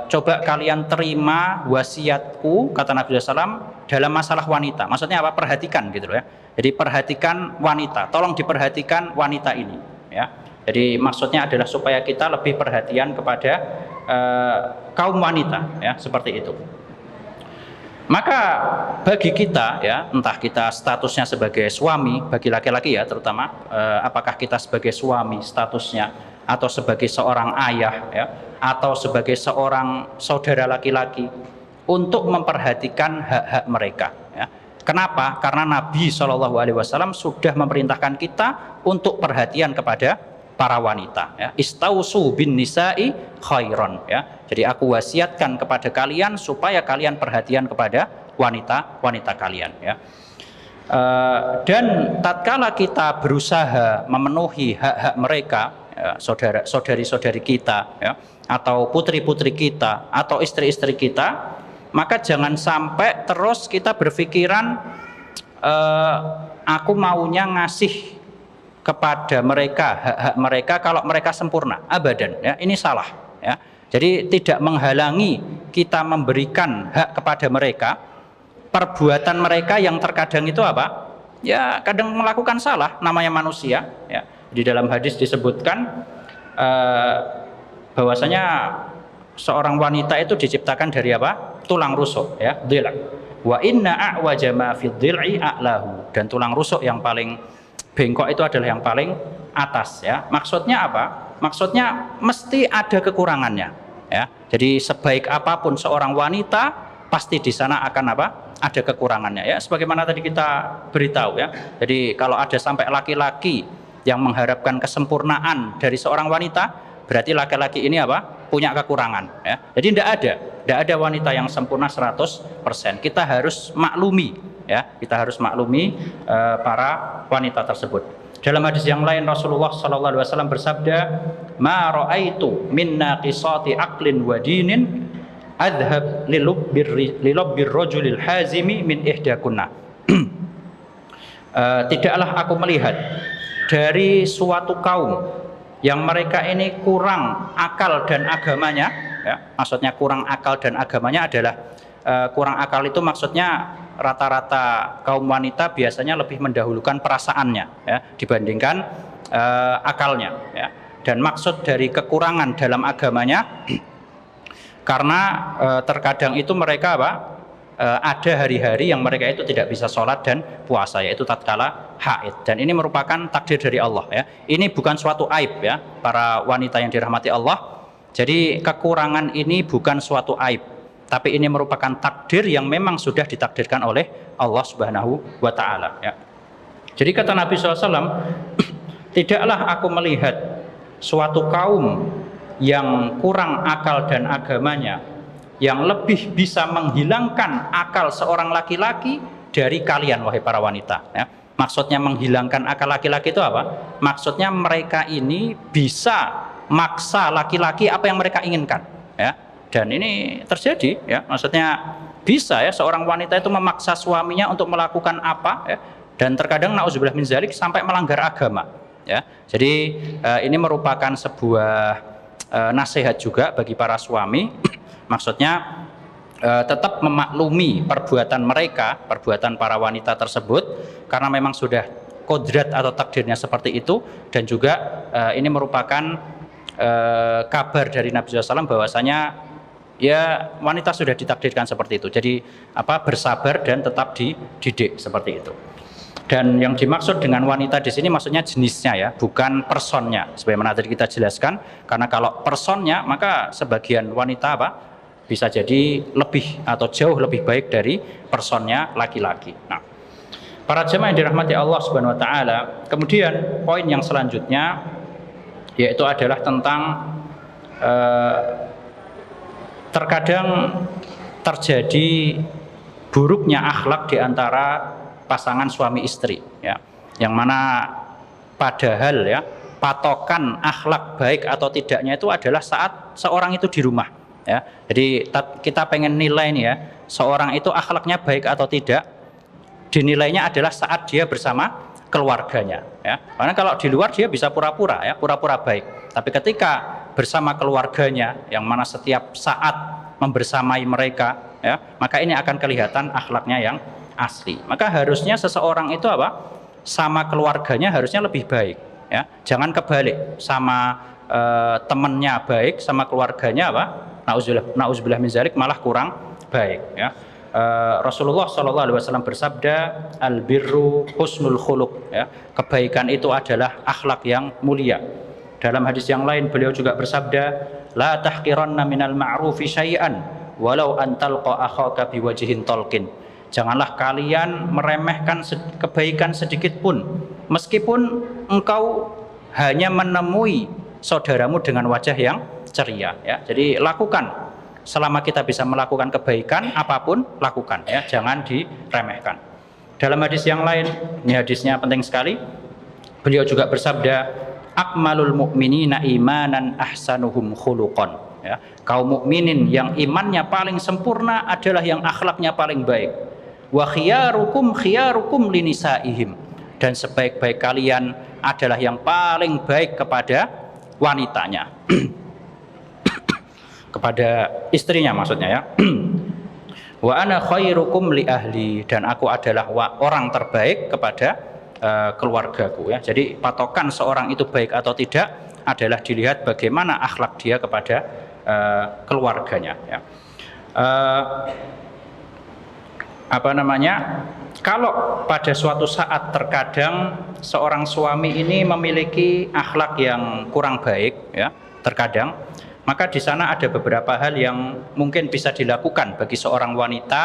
coba kalian terima wasiatku, kata Nabi SAW, dalam masalah wanita. Maksudnya apa? Perhatikan gitu loh, ya. Jadi perhatikan wanita, tolong diperhatikan wanita ini, ya. Jadi maksudnya adalah supaya kita lebih perhatian kepada kaum wanita, ya, seperti itu. Maka bagi kita, ya, entah kita statusnya sebagai suami, bagi laki-laki ya terutama, apakah kita sebagai suami statusnya, atau sebagai seorang ayah, ya, atau sebagai seorang saudara laki-laki, untuk memperhatikan hak-hak mereka, ya. Kenapa? Karena Nabi SAW sudah memerintahkan kita untuk perhatian kepada para wanita, ya. Istausu bin nisa'i khairan, ya. Jadi aku wasiatkan kepada kalian supaya kalian perhatian kepada wanita kalian, ya. Dan tatkala kita berusaha memenuhi hak-hak mereka, ya, saudari-saudari kita, ya, atau putri-putri kita, atau istri-istri kita, maka jangan sampai terus kita berpikiran aku maunya ngasih kepada mereka hak-hak mereka kalau mereka sempurna. Abadan, ya, ini salah, ya. Jadi tidak menghalangi kita memberikan hak kepada mereka. Perbuatan mereka yang terkadang itu apa? Ya, kadang melakukan salah, namanya manusia, ya. Di dalam hadis disebutkan bahwasanya seorang wanita itu diciptakan dari apa? Tulang rusuk, ya, dhil'. Wa inna a'waja ma fid dhil'i a'lahu. Dan tulang rusuk yang paling bengkok itu adalah yang paling atas, ya. Maksudnya apa? Maksudnya mesti ada kekurangannya, ya. Jadi sebaik apapun seorang wanita, pasti di sana akan apa? Ada kekurangannya, ya. Sebagaimana tadi kita beritahu, ya. Jadi kalau ada sampai laki-laki yang mengharapkan kesempurnaan dari seorang wanita, berarti laki-laki ini apa? Punya kekurangan, ya. Jadi tidak ada wanita yang sempurna 100%. Kita harus maklumi, ya. Kita harus maklumi para wanita tersebut. Dalam hadis yang lain Rasulullah SAW bersabda, "Ma ra'aitu min naqisati aqlin wa dinin adhab lilubbir rajulil hazimi min ihdakunna." Tidaklah aku melihat dari suatu kaum yang mereka ini kurang akal dan agamanya, ya. Maksudnya kurang akal dan agamanya adalah kurang akal itu maksudnya rata-rata kaum wanita biasanya lebih mendahulukan perasaannya, ya, dibandingkan akalnya, ya. Dan maksud dari kekurangan dalam agamanya karena terkadang itu mereka apa? Ada hari-hari yang mereka itu tidak bisa sholat dan puasa, yaitu tatkala haid, dan ini merupakan takdir dari Allah, ya. Ini bukan suatu aib, ya, para wanita yang dirahmati Allah. Jadi kekurangan ini bukan suatu aib, tapi ini merupakan takdir yang memang sudah ditakdirkan oleh Allah Subhanahu wa taala, ya. Jadi kata Nabi SAW, tidaklah aku melihat suatu kaum yang kurang akal dan agamanya yang lebih bisa menghilangkan akal seorang laki-laki dari kalian, wahai para wanita, ya. Maksudnya menghilangkan akal laki-laki itu apa? Maksudnya mereka ini bisa maksa laki-laki apa yang mereka inginkan, ya. Dan ini terjadi, ya. Maksudnya bisa ya seorang wanita itu memaksa suaminya untuk melakukan apa, ya. Dan terkadang nauzubillah min dzalik sampai melanggar agama, ya. Jadi ini merupakan sebuah nasihat juga bagi para suami. Maksudnya tetap memaklumi perbuatan mereka, perbuatan para wanita tersebut, karena memang sudah kodrat atau takdirnya seperti itu. Dan juga ini merupakan kabar dari Nabi SAW bahwasanya ya wanita sudah ditakdirkan seperti itu. Jadi bersabar dan tetap dididik seperti itu. Dan yang dimaksud dengan wanita di sini maksudnya jenisnya, ya, bukan personnya. Sebagaimana tadi kita jelaskan, karena kalau personnya maka sebagian wanita bisa jadi lebih atau jauh lebih baik dari personnya laki-laki. Nah, para jemaah yang dirahmati Allah Subhanahu wa taala, kemudian poin yang selanjutnya yaitu adalah tentang terkadang terjadi buruknya akhlak di antara pasangan suami istri, ya, yang mana padahal ya patokan akhlak baik atau tidaknya itu adalah saat seorang itu di rumah, ya. Jadi kita pengen nilai nih ya, seorang itu akhlaknya baik atau tidak, dinilainya adalah saat dia bersama keluarganya, ya. Karena kalau di luar dia bisa pura-pura, ya, pura-pura baik. Tapi ketika bersama keluarganya, yang mana setiap saat membersamai mereka, ya, maka ini akan kelihatan akhlaknya yang asli. Maka harusnya seseorang itu sama keluarganya harusnya lebih baik, ya. Jangan kebalik, sama temannya baik, sama keluarganya nauzubillah min dzalik malah kurang baik, ya. Rasulullah SAW bersabda, al birru husnul khuluq, ya. Kebaikan itu adalah akhlak yang mulia. Dalam hadis yang lain beliau juga bersabda, la tahqiranna minal ma'rufi syai'an walau an talqa akhaka biwajhin talqin. Janganlah kalian meremehkan kebaikan sedikit pun, meskipun engkau hanya menemui saudaramu dengan wajah yang ceria, ya. Jadi lakukan, selama kita bisa melakukan kebaikan apapun lakukan, ya, jangan diremehkan. Dalam hadis yang lain, ini hadisnya penting sekali, beliau juga bersabda, akmalul mu'minina imanan ahsanuhum khuluqan, ya. Kaum mukminin yang imannya paling sempurna adalah yang akhlaknya paling baik. Wa khiyarukum khiyarukum linisaihim, dan sebaik-baik kalian adalah yang paling baik kepada wanitanya. Kepada istrinya maksudnya, ya. Wa ana khairukum li ahli, dan aku adalah orang terbaik kepada keluargaku, ya. Jadi patokan seorang itu baik atau tidak adalah dilihat bagaimana akhlak dia kepada keluarganya, ya. Kalau pada suatu saat terkadang seorang suami ini memiliki akhlak yang kurang baik, ya, terkadang, maka di sana ada beberapa hal yang mungkin bisa dilakukan bagi seorang wanita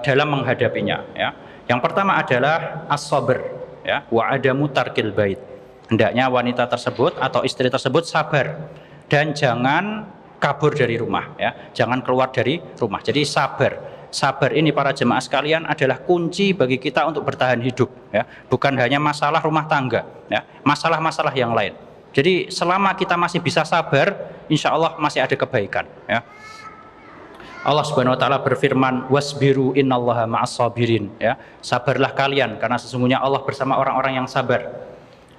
dalam menghadapinya, ya. Yang pertama adalah as-sabr, ya, wa adamu tarkil bait. Hendaknya wanita tersebut atau istri tersebut sabar dan jangan kabur dari rumah, ya. Jangan keluar dari rumah. Jadi sabar. Sabar ini para jemaah sekalian adalah kunci bagi kita untuk bertahan hidup, ya. Bukan hanya masalah rumah tangga, ya, masalah-masalah yang lain. Jadi selama kita masih bisa sabar, insya Allah masih ada kebaikan, ya. Allah Subhanahu wa taala berfirman, wasbiru innallaha ma'as sabirin, ya. Sabarlah kalian karena sesungguhnya Allah bersama orang-orang yang sabar.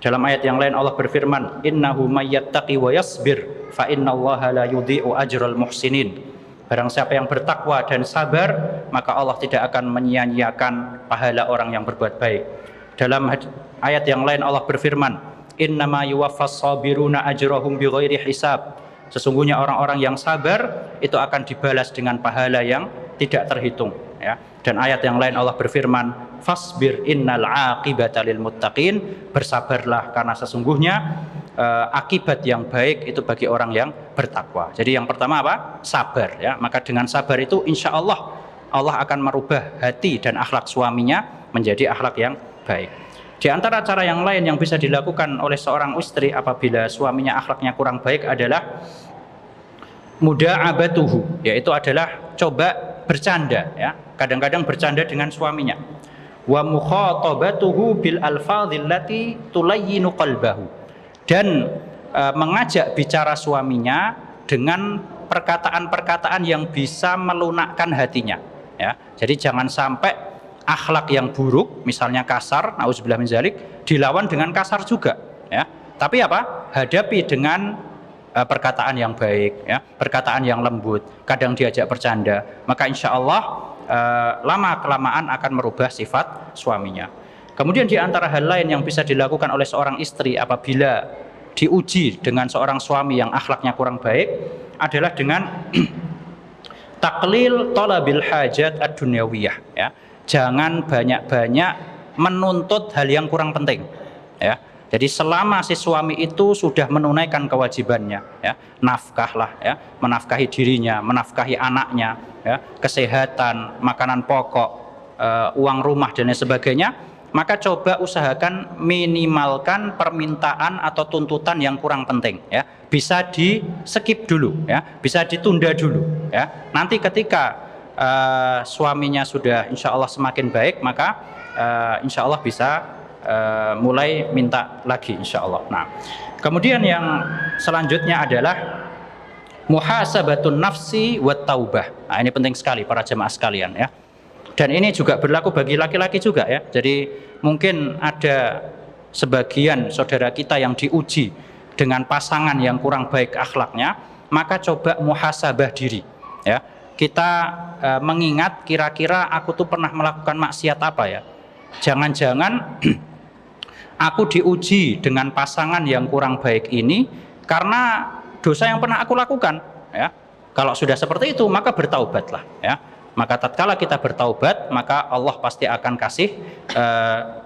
Dalam ayat yang lain Allah berfirman, innahu mayyattaqi wa yasbir fa innallaha la yudhi'u ajral muhsinin. Barang siapa yang bertakwa dan sabar, maka Allah tidak akan menyia-nyiakan pahala orang yang berbuat baik. Dalam ayat yang lain Allah berfirman, innama yuwaffas sabiruna ajrahum bighairi hisab. Sesungguhnya orang-orang yang sabar itu akan dibalas dengan pahala yang tidak terhitung, ya. Dan ayat yang lain Allah berfirman, fasbir innal aqibata lil muttaqin. Bersabarlah karena sesungguhnya akibat yang baik itu bagi orang yang bertakwa. Jadi yang pertama sabar, ya. Maka dengan sabar itu insya Allah akan merubah hati dan akhlak suaminya menjadi akhlak yang baik. Di antara cara yang lain yang bisa dilakukan oleh seorang istri apabila suaminya akhlaknya kurang baik adalah muda'abatuhu, yaitu adalah coba bercanda, ya. Kadang-kadang bercanda dengan suaminya. wa mukhatabatuhu bil alfadhil lati tulayyinu qalbahu, dan mengajak bicara suaminya dengan perkataan-perkataan yang bisa melunakkan hatinya, ya. Jadi jangan sampai akhlak yang buruk, misalnya kasar, nauzubillah min dzalik, dilawan dengan kasar juga, ya. Tapi apa? Hadapi dengan perkataan yang baik, ya, perkataan yang lembut, kadang diajak bercanda, maka insya Allah lama kelamaan akan merubah sifat suaminya. Kemudian di antara hal lain yang bisa dilakukan oleh seorang istri apabila diuji dengan seorang suami yang akhlaknya kurang baik adalah dengan taklil talabil hajat ad-dunyawiyah, ya. Jangan banyak-banyak menuntut hal yang kurang penting, ya. Jadi selama si suami itu sudah menunaikan kewajibannya, ya, nafkah lah, ya, menafkahi dirinya, menafkahi anaknya, ya, kesehatan, makanan pokok, uang rumah dan lain sebagainya, maka coba usahakan minimalkan permintaan atau tuntutan yang kurang penting, ya. Bisa di skip dulu, ya, bisa ditunda dulu, ya. Nanti ketika suaminya sudah insya Allah semakin baik, maka insya Allah bisa mulai minta lagi insya Allah. Nah, kemudian yang selanjutnya adalah muhasabatun nafsi wat taubah. Nah, ini penting sekali para jemaah sekalian, ya. Dan ini juga berlaku bagi laki-laki juga, ya. Jadi mungkin ada sebagian saudara kita yang diuji dengan pasangan yang kurang baik akhlaknya, maka coba muhasabah diri, ya. Kita mengingat kira-kira aku tuh pernah melakukan maksiat apa, ya. Jangan-jangan aku diuji dengan pasangan yang kurang baik ini karena dosa yang pernah aku lakukan, ya. Kalau sudah seperti itu maka bertaubatlah, ya. Maka tatkala kita bertaubat maka Allah pasti akan kasih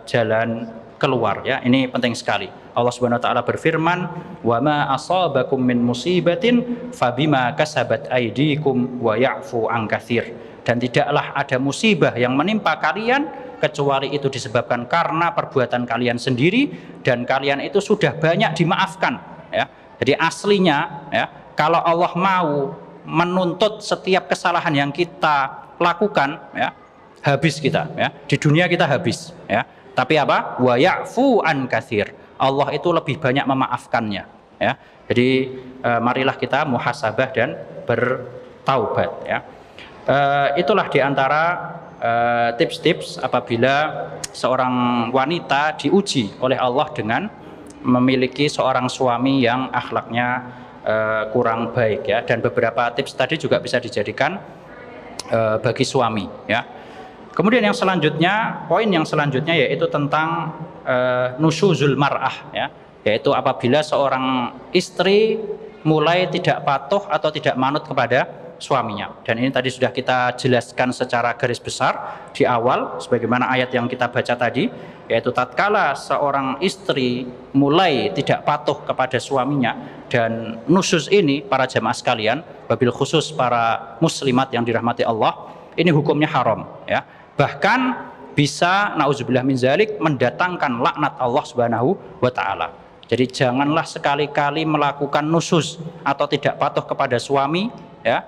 jalan keluar, ya. Ini penting sekali. Allah Subhanahu wa taala berfirman, "Wa ma asabakum min musibatin fabima kasabat aydikum wa ya'fu an katsir." Dan tidaklah ada musibah yang menimpa kalian kecuali itu disebabkan karena perbuatan kalian sendiri, dan kalian itu sudah banyak dimaafkan, ya. Jadi aslinya, ya, kalau Allah mau menuntut setiap kesalahan yang kita lakukan, ya, habis kita, ya. Di dunia kita habis, ya. Tapi apa? Wa ya'fu an katsir. Allah itu lebih banyak memaafkannya, ya. Jadi marilah kita muhasabah dan bertaubat, ya. Itulah diantara tips-tips apabila seorang wanita diuji oleh Allah dengan memiliki seorang suami yang akhlaknya kurang baik, ya. Dan beberapa tips tadi juga bisa dijadikan bagi suami, ya. Kemudian yang selanjutnya, poin yang selanjutnya yaitu tentang nusyuzul mar'ah, ya, yaitu apabila seorang istri mulai tidak patuh atau tidak manut kepada suaminya. Dan ini tadi sudah kita jelaskan secara garis besar di awal sebagaimana ayat yang kita baca tadi, yaitu tatkala seorang istri mulai tidak patuh kepada suaminya, dan nusyuz ini para jemaah sekalian, wabil khusus para muslimat yang dirahmati Allah, ini hukumnya haram, ya. Bahkan bisa nauzubillah min dzalik mendatangkan laknat Allah Subhanahu wa taala. Jadi janganlah sekali-kali melakukan nusyuz atau tidak patuh kepada suami, ya,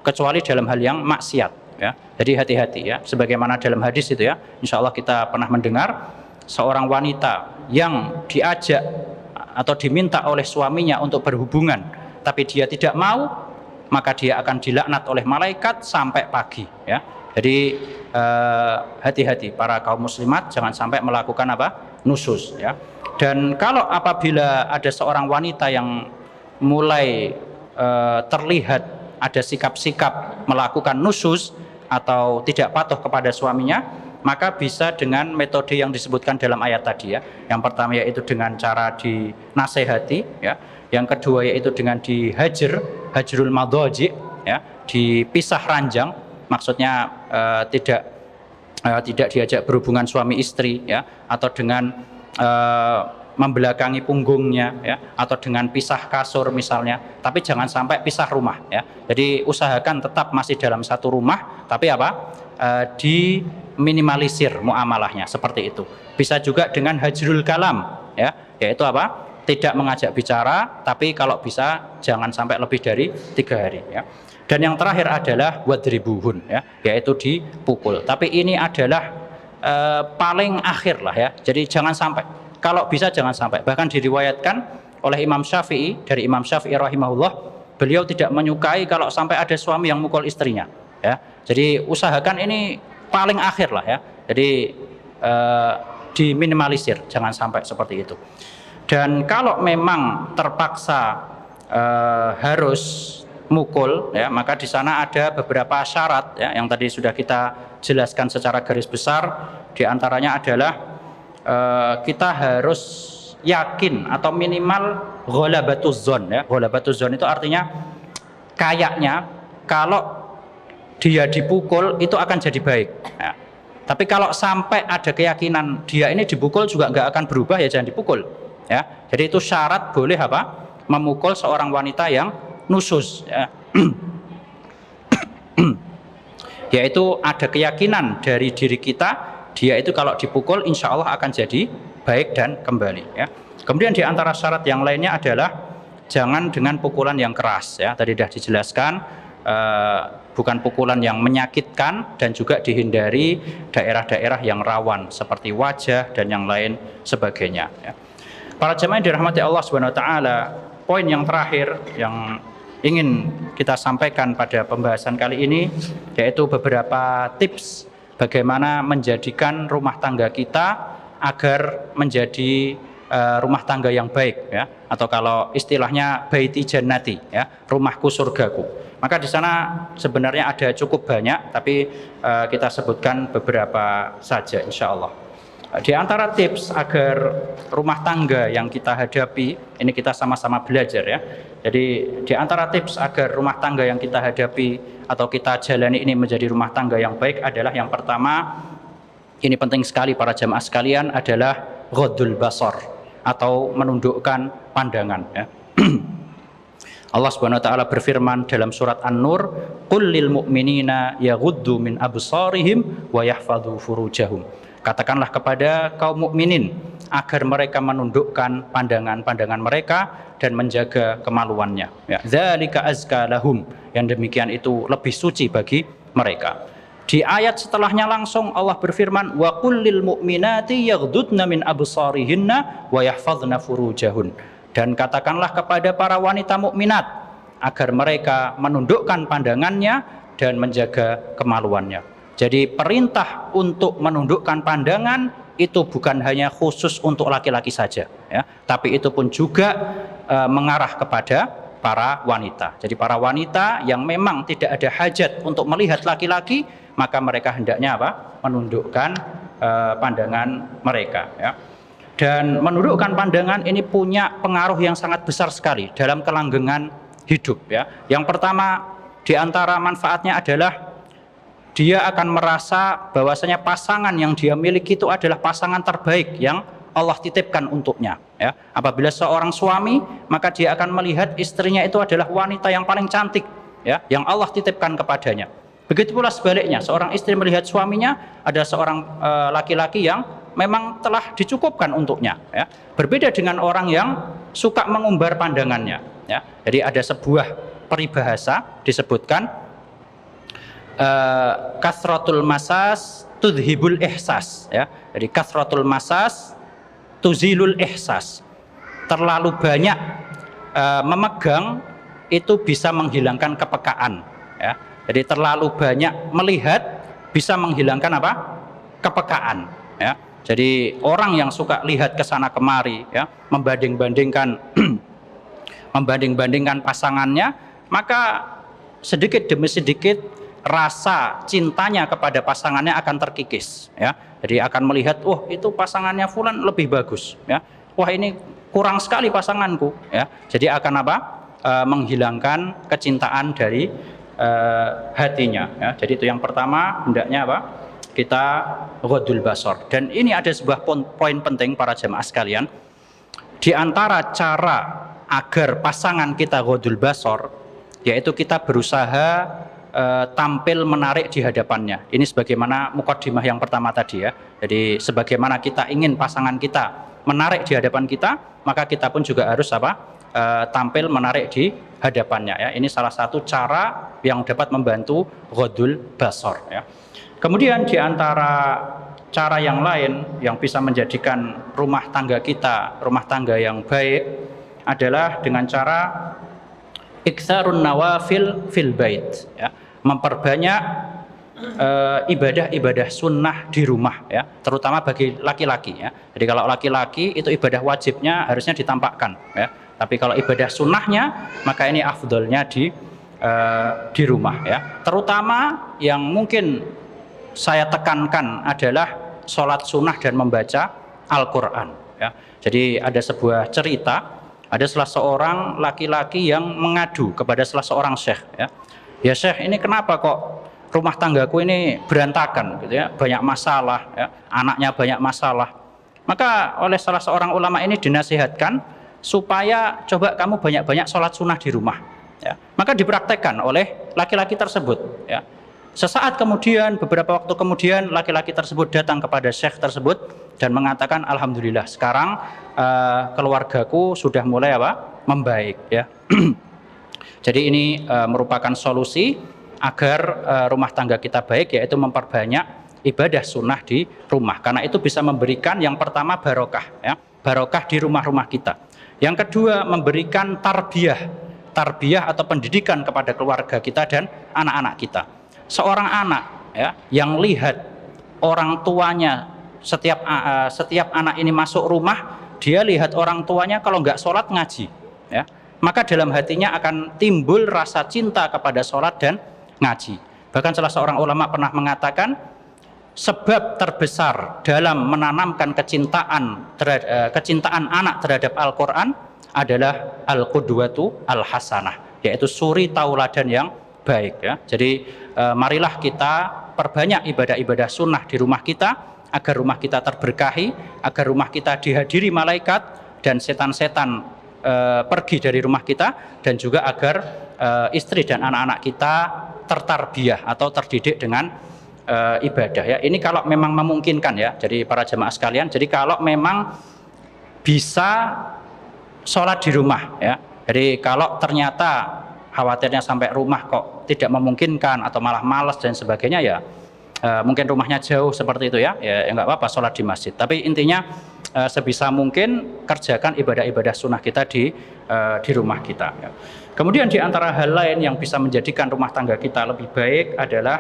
kecuali dalam hal yang maksiat, ya. Jadi hati-hati, ya. Sebagaimana dalam hadis itu, ya, insya Allah kita pernah mendengar seorang wanita yang diajak atau diminta oleh suaminya untuk berhubungan tapi dia tidak mau, maka dia akan dilaknat oleh malaikat sampai pagi, ya. Jadi hati-hati para kaum muslimat, jangan sampai melakukan apa? Nusyuz, ya. Dan kalau apabila ada seorang wanita yang mulai terlihat ada sikap-sikap melakukan nusyuz atau tidak patuh kepada suaminya, maka bisa dengan metode yang disebutkan dalam ayat tadi, ya. Yang pertama yaitu dengan cara dinasehati, ya. Yang kedua yaitu dengan hajrul madhaji, ya, dipisah ranjang, maksudnya tidak diajak berhubungan suami istri, ya, atau dengan membelakangi punggungnya, ya, atau dengan pisah kasur misalnya, tapi jangan sampai pisah rumah, ya. Jadi usahakan tetap masih dalam satu rumah, tapi apa? Diminimalisir muamalahnya seperti itu. Bisa juga dengan hajrul kalam, ya, yaitu apa? Tidak mengajak bicara, tapi kalau bisa jangan sampai lebih dari 3 hari, ya. Dan yang terakhir adalah wadribuhun, ya, yaitu dipukul. Tapi ini adalah paling akhir lah ya. Jadi jangan sampai, kalau bisa jangan sampai. Bahkan diriwayatkan oleh Imam Syafi'i, dari Imam Syafi'i rahimahullah, beliau tidak menyukai kalau sampai ada suami yang mukul istrinya ya. Jadi usahakan ini paling akhir lah ya. Jadi diminimalisir, jangan sampai seperti itu. Dan kalau memang terpaksa harus mukul ya, maka di sana ada beberapa syarat ya, yang tadi sudah kita jelaskan secara garis besar. Di antaranya adalah kita harus yakin atau minimal ghalabatuz dzon ya. Ghalabatuz dzon itu artinya kayaknya kalau dia dipukul itu akan jadi baik ya. Tapi kalau sampai ada keyakinan dia ini dipukul juga nggak akan berubah, ya jangan dipukul ya. Jadi itu syarat boleh apa? Memukul seorang wanita yang nusyuz ya. Yaitu ada keyakinan dari diri kita, dia itu kalau dipukul insya Allah akan jadi baik dan kembali ya. Kemudian di antara syarat yang lainnya adalah jangan dengan pukulan yang keras ya. Tadi sudah dijelaskan, bukan pukulan yang menyakitkan, dan juga dihindari daerah-daerah yang rawan seperti wajah dan yang lain sebagainya ya. Para jemaah yang dirahmati Allah Subhanahu wa taala, poin yang terakhir yang ingin kita sampaikan pada pembahasan kali ini yaitu beberapa tips bagaimana menjadikan rumah tangga kita agar menjadi rumah tangga yang baik ya, atau kalau istilahnya baiti jannati ya, rumahku surgaku. Maka di sana sebenarnya ada cukup banyak, tapi kita sebutkan beberapa saja insya Allah. Di antara tips agar rumah tangga yang kita hadapi, ini kita sama-sama belajar ya. Jadi di antara tips agar rumah tangga yang kita hadapi atau kita jalani ini menjadi rumah tangga yang baik adalah yang pertama, ini penting sekali para jamaah sekalian, adalah ghaddul basar atau menundukkan pandangan ya. Allah Subhanahu wa taala berfirman dalam surat An-Nur, "Qul lil mu'minina yaghuddu min absarihim wa yahfadzu furujahum." Katakanlah kepada kaum mukminin agar mereka menundukkan pandangan-pandangan mereka dan menjaga kemaluannya. Ya, dzalika azka lahum. Yang demikian itu lebih suci bagi mereka. Di ayat setelahnya langsung Allah berfirman, "Wa qul lil mu'minati yaghdudna min absarihinna wa yahfazna furujahun." Dan katakanlah kepada para wanita mukminat agar mereka menundukkan pandangannya dan menjaga kemaluannya. Jadi perintah untuk menundukkan pandangan itu bukan hanya khusus untuk laki-laki saja ya, tapi itu pun juga mengarah kepada para wanita. Jadi para wanita yang memang tidak ada hajat untuk melihat laki-laki, maka mereka hendaknya apa? Menundukkan pandangan mereka ya. Dan menundukkan pandangan ini punya pengaruh yang sangat besar sekali dalam kelanggengan hidup ya. Yang pertama di antara manfaatnya adalah dia akan merasa bahwasanya pasangan yang dia miliki itu adalah pasangan terbaik yang Allah titipkan untuknya ya. Apabila seorang suami, maka dia akan melihat istrinya itu adalah wanita yang paling cantik ya, yang Allah titipkan kepadanya. Begitu pula sebaliknya, seorang istri melihat suaminya ada seorang laki-laki yang memang telah dicukupkan untuknya ya. Berbeda dengan orang yang suka mengumbar pandangannya ya. Jadi ada sebuah peribahasa disebutkan, kasratul masas tudhibul ihsas ya. Jadi kasratul masas tuzilul ihsas. Terlalu banyak memegang itu bisa menghilangkan kepekaan ya. Jadi terlalu banyak melihat bisa menghilangkan apa? Kepekaan ya. Jadi orang yang suka lihat ke sana kemari ya, membanding-bandingkan pasangannya, maka sedikit demi sedikit rasa cintanya kepada pasangannya akan terkikis ya. Jadi akan melihat, wah itu pasangannya fulan lebih bagus ya. Wah ini kurang sekali pasanganku ya. Jadi akan apa? Menghilangkan kecintaan dari hatinya ya. Jadi itu yang pertama, hendaknya apa? Kita ghaddul basar. Dan ini ada sebuah poin penting para jemaah sekalian. Di antara cara agar pasangan kita ghaddul basar, yaitu kita berusaha tampil menarik di hadapannya. Ini sebagaimana mukaddimah yang pertama tadi ya. Jadi sebagaimana kita ingin pasangan kita menarik di hadapan kita, maka kita pun juga harus apa? Tampil menarik di hadapannya ya. Ini salah satu cara yang dapat membantu ghaddul basar ya. Kemudian di antara cara yang lain yang bisa menjadikan rumah tangga kita rumah tangga yang baik adalah dengan cara iktsarun nawafil fil bait, ya, memperbanyak ibadah-ibadah sunnah di rumah, ya, terutama bagi laki-laki, ya. Jadi kalau laki-laki itu ibadah wajibnya harusnya ditampakkan, ya. Tapi kalau ibadah sunnahnya maka ini afdolnya di rumah, ya. Terutama yang mungkin saya tekankan adalah sholat sunnah dan membaca Al-Quran, ya. Jadi ada sebuah cerita, ada salah seorang laki-laki yang mengadu kepada salah seorang syekh, ya. Ya syekh, ini kenapa kok rumah tanggaku ini berantakan, gitu ya, banyak masalah, ya, anaknya banyak masalah. Maka oleh salah seorang ulama ini dinasihatkan supaya coba kamu banyak-banyak sholat sunnah di rumah, ya. Maka dipraktekkan oleh laki-laki tersebut, ya. Sesaat kemudian, beberapa waktu kemudian, laki-laki tersebut datang kepada syekh tersebut dan mengatakan, alhamdulillah sekarang keluargaku sudah mulai membaik, ya. Jadi ini merupakan solusi agar rumah tangga kita baik, yaitu memperbanyak ibadah sunnah di rumah, karena itu bisa memberikan yang pertama barokah, ya, barokah di rumah-rumah kita. Yang kedua, memberikan tarbiyah atau pendidikan kepada keluarga kita dan anak-anak kita. Seorang anak, ya, yang lihat orang tuanya setiap anak ini masuk rumah, dia lihat orang tuanya kalau nggak sholat ngaji, ya, maka dalam hatinya akan timbul rasa cinta kepada sholat dan ngaji. Bahkan salah seorang ulama pernah mengatakan sebab terbesar dalam menanamkan kecintaan anak terhadap Al-Quran adalah al-qudwatu al-hasanah, yaitu suri tauladan yang baik, ya. Jadi marilah kita perbanyak ibadah-ibadah sunnah di rumah kita agar rumah kita terberkahi, agar rumah kita dihadiri malaikat dan setan-setan pergi dari rumah kita, dan juga agar istri dan anak-anak kita tertarbiyah atau terdidik dengan ibadah, ya. Ini kalau memang memungkinkan, ya. Jadi para jemaah sekalian, jadi kalau memang bisa sholat di rumah, ya. Jadi kalau ternyata khawatirnya sampai rumah kok tidak memungkinkan atau malah malas dan sebagainya, ya mungkin rumahnya jauh seperti itu, ya nggak apa-apa sholat di masjid. Tapi intinya sebisa mungkin kerjakan ibadah-ibadah sunnah kita di rumah kita, ya. Kemudian di antara hal lain yang bisa menjadikan rumah tangga kita lebih baik adalah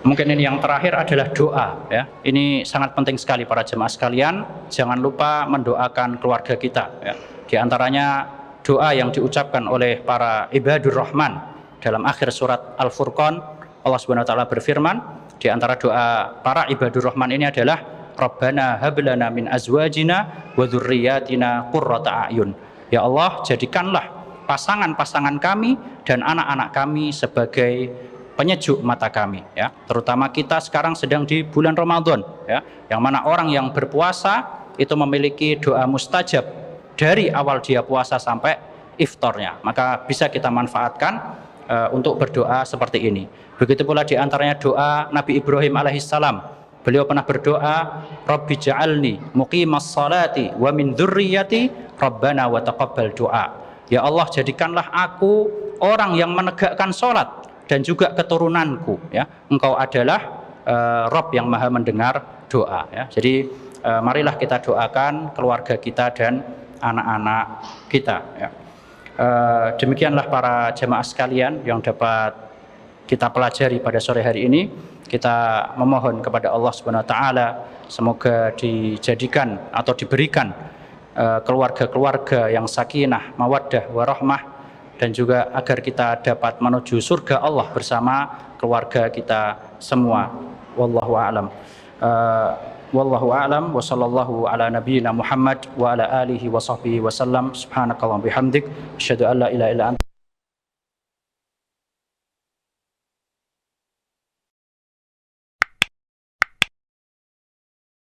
mungkin ini yang terakhir adalah doa, ya. Ini sangat penting sekali para jemaah sekalian. Jangan lupa mendoakan keluarga kita, ya. Di antaranya doa yang diucapkan oleh para ibadur rahman dalam akhir surat Al-Furqan. Allah Subhanahu wa taala berfirman, di antara doa para ibadur rahman ini adalah Rabbana hablana min azwajina wa dzurriyyatina qurrata a'yun. Ya Allah, jadikanlah pasangan-pasangan kami dan anak-anak kami sebagai penyejuk mata kami, ya. Terutama kita sekarang sedang di bulan Ramadan, ya, yang mana orang yang berpuasa itu memiliki doa mustajab dari awal dia puasa sampai iftarnya. Maka bisa kita manfaatkan untuk berdoa seperti ini. Begitu pula di antaranya doa Nabi Ibrahim alaihissalam. Beliau pernah berdoa, Rabbi ja'alni muqimas salati wa min dzurriyyati Rabbana wa taqabbal doa. Ya Allah, jadikanlah aku orang yang menegakkan sholat dan juga keturunanku, ya. Engkau adalah Rabb yang maha mendengar doa, ya. Jadi marilah kita doakan keluarga kita dan anak-anak kita, ya. Demikianlah para jemaah sekalian yang dapat kita pelajari pada sore hari ini. Kita memohon kepada Allah Subhanahu wa taala semoga dijadikan atau diberikan keluarga-keluarga yang sakinah, mawaddah, warahmah, dan juga agar kita dapat menuju surga Allah bersama keluarga kita semua. Wallahu a'lam. Wallahu a'lam wa sallallahu ala nabiyyina Muhammad wa ala alihi wa sahbihi wa sallam. Subhanakallahumma bihamdik asyhadu an la ilaha illa anta